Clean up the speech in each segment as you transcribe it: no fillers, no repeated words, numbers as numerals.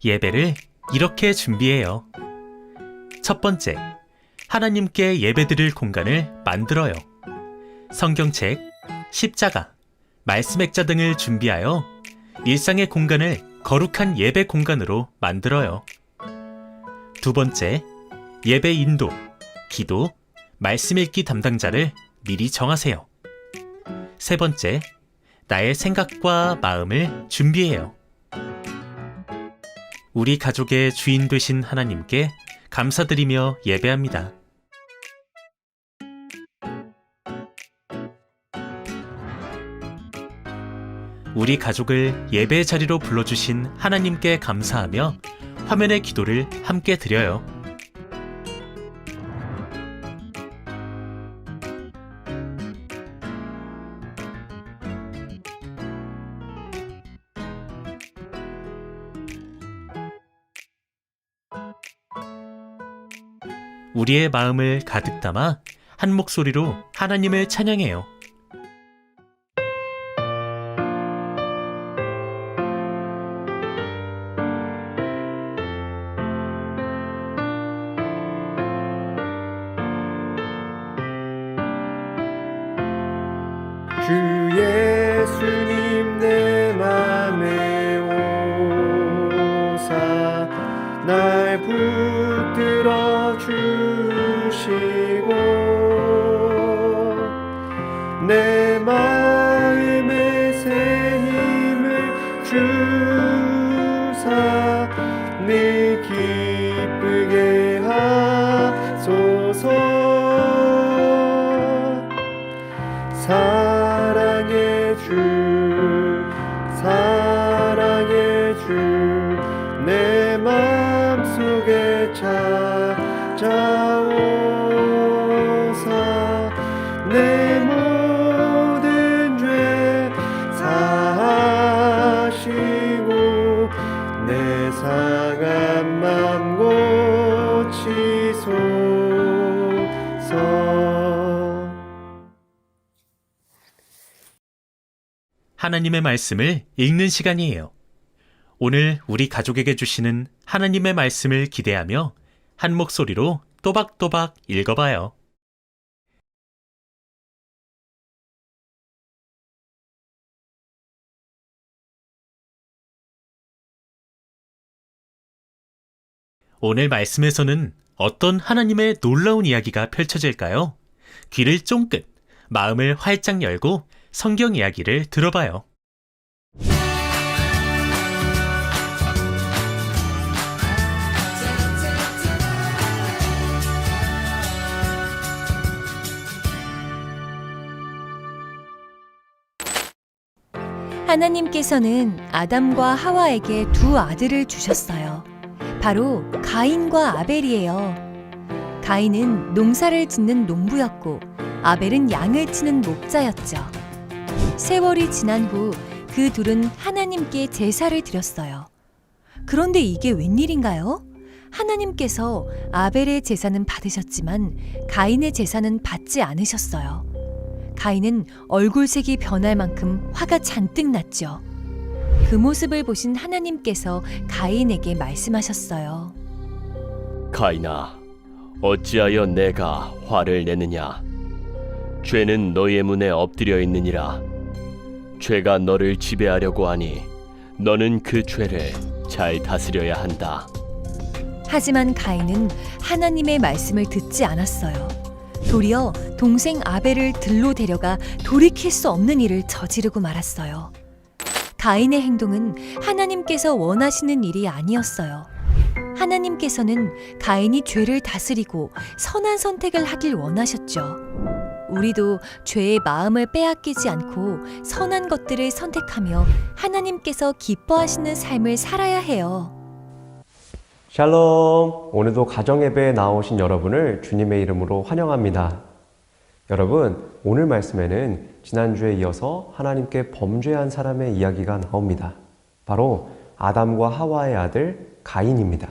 예배를 이렇게 준비해요. 첫 번째, 하나님께 예배드릴 공간을 만들어요. 성경책, 십자가, 말씀 액자 등을 준비하여 일상의 공간을 거룩한 예배 공간으로 만들어요. 두 번째, 예배 인도, 기도, 말씀 읽기 담당자를 미리 정하세요. 세 번째, 나의 생각과 마음을 준비해요. 우리 가족의 주인 되신 하나님께 감사드리며 예배합니다. 우리 가족을 예배 자리로 불러주신 하나님께 감사하며 화면의 기도를 함께 드려요. 우리의 마음을 가득 담아 한 목소리로 하나님을 찬양해요. 주 예수님 내 맘에 오사 날 붙들어 주시고 내 마음에 새 힘을 주사 늘 기쁘게 하소서. 사랑의 주 내 맘속에 찾아오사 내 모든 죄 사하시고 내 상한 맘 고치소서. 하나님의 말씀을 읽는 시간이에요. 오늘 우리 가족에게 주시는 하나님의 말씀을 기대하며 한 목소리로 또박또박 읽어봐요. 오늘 말씀에서는 어떤 하나님의 놀라운 이야기가 펼쳐질까요? 귀를 쫑긋, 마음을 활짝 열고 성경 이야기를 들어봐요. 하나님께서는 아담과 하와에게 두 아들을 주셨어요. 바로 가인과 아벨이에요. 가인은 농사를 짓는 농부였고 아벨은 양을 치는 목자였죠. 세월이 지난 후 그 둘은 하나님께 제사를 드렸어요. 그런데 이게 웬일인가요? 하나님께서 아벨의 제사는 받으셨지만 가인의 제사는 받지 않으셨어요. 가인은 얼굴색이 변할 만큼 화가 잔뜩 났죠. 그 모습을 보신 하나님께서 가인에게 말씀하셨어요. 가인아, 어찌하여 내가 화를 내느냐? 죄는 너의 문에 엎드려 있느니라. 죄가 너를 지배하려고 하니 너는 그 죄를 잘 다스려야 한다. 하지만 가인은 하나님의 말씀을 듣지 않았어요. 도리어 동생 아벨을 들로 데려가 돌이킬 수 없는 일을 저지르고 말았어요. 가인의 행동은 하나님께서 원하시는 일이 아니었어요. 하나님께서는 가인이 죄를 다스리고 선한 선택을 하길 원하셨죠. 우리도 죄의 마음을 빼앗기지 않고 선한 것들을 선택하며 하나님께서 기뻐하시는 삶을 살아야 해요. 샬롬! 오늘도 가정예배에 나오신 여러분을 주님의 이름으로 환영합니다. 여러분, 오늘 말씀에는 지난주에 이어서 하나님께 범죄한 사람의 이야기가 나옵니다. 바로 아담과 하와의 아들 가인입니다.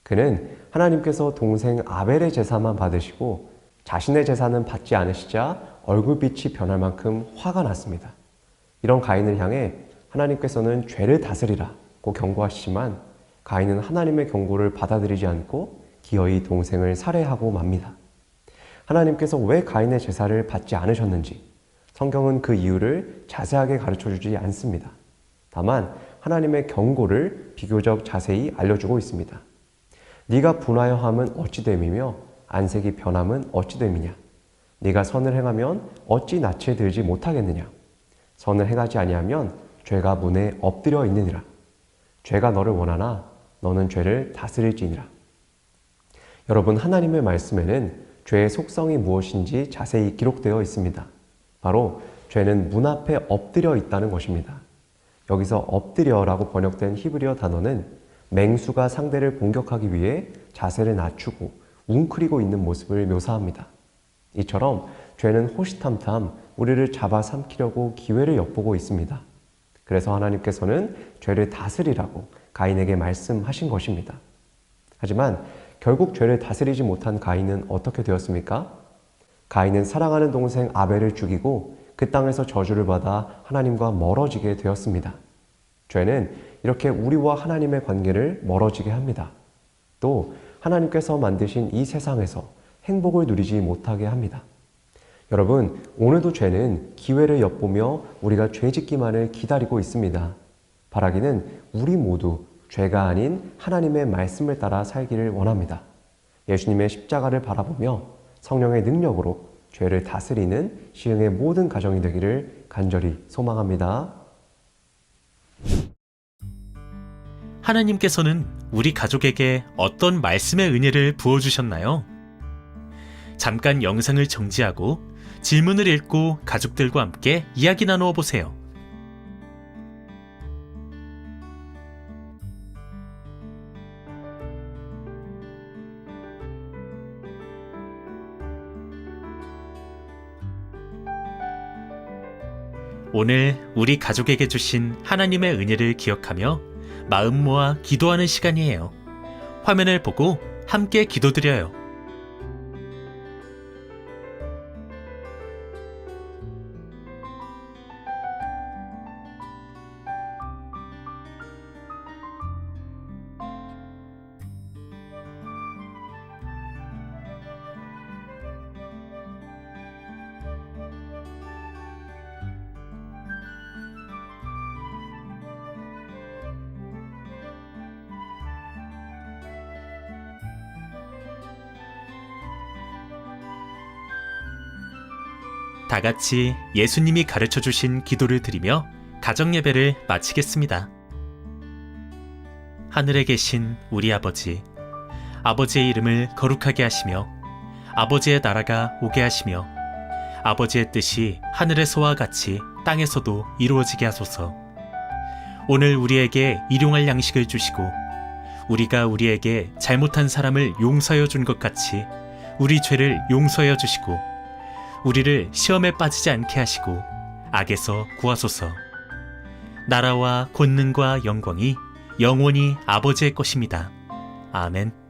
그는 하나님께서 동생 아벨의 제사만 받으시고 자신의 제사는 받지 않으시자 얼굴빛이 변할 만큼 화가 났습니다. 이런 가인을 향해 하나님께서는 죄를 다스리라고 경고하시지만 가인은 하나님의 경고를 받아들이지 않고 기어이 동생을 살해하고 맙니다. 하나님께서 왜 가인의 제사를 받지 않으셨는지 성경은 그 이유를 자세하게 가르쳐 주지 않습니다. 다만 하나님의 경고를 비교적 자세히 알려주고 있습니다. 네가 분하여 함은 어찌 됨이며 안색이 변함은 어찌 됨이냐. 네가 선을 행하면 어찌 낯에 들지 못하겠느냐. 선을 행하지 아니하면 죄가 문에 엎드려 있느니라. 죄가 너를 원하나 너는 죄를 다스릴지니라. 여러분, 하나님의 말씀에는 죄의 속성이 무엇인지 자세히 기록되어 있습니다. 바로 죄는 문 앞에 엎드려 있다는 것입니다. 여기서 엎드려라고 번역된 히브리어 단어는 맹수가 상대를 공격하기 위해 자세를 낮추고 웅크리고 있는 모습을 묘사합니다. 이처럼 죄는 호시탐탐 우리를 잡아삼키려고 기회를 엿보고 있습니다. 그래서 하나님께서는 죄를 다스리라고 가인에게 말씀하신 것입니다. 하지만 결국 죄를 다스리지 못한 가인은 어떻게 되었습니까? 가인은 사랑하는 동생 아벨을 죽이고 그 땅에서 저주를 받아 하나님과 멀어지게 되었습니다. 죄는 이렇게 우리와 하나님의 관계를 멀어지게 합니다. 또 하나님께서 만드신 이 세상에서 행복을 누리지 못하게 합니다. 여러분, 오늘도 죄는 기회를 엿보며 우리가 죄짓기만을 기다리고 있습니다. 바라기는 우리 모두 죄가 아닌 하나님의 말씀을 따라 살기를 원합니다. 예수님의 십자가를 바라보며 성령의 능력으로 죄를 다스리는 시흥의 모든 가정이 되기를 간절히 소망합니다. 하나님께서는 우리 가족에게 어떤 말씀의 은혜를 부어주셨나요? 잠깐 영상을 정지하고 질문을 읽고 가족들과 함께 이야기 나누어 보세요. 오늘 우리 가족에게 주신 하나님의 은혜를 기억하며 마음 모아 기도하는 시간이에요. 화면을 보고 함께 기도드려요. 다 같이 예수님이 가르쳐 주신 기도를 드리며 가정 예배를 마치겠습니다. 하늘에 계신 우리 아버지, 아버지의 이름을 거룩하게 하시며 아버지의 나라가 오게 하시며 아버지의 뜻이 하늘에서와 같이 땅에서도 이루어지게 하소서. 오늘 우리에게 일용할 양식을 주시고 우리가 우리에게 잘못한 사람을 용서하여 준 것 같이 우리 죄를 용서하여 주시고 우리를 시험에 빠지지 않게 하시고 악에서 구하소서. 나라와 권능과 영광이 영원히 아버지의 것입니다. 아멘.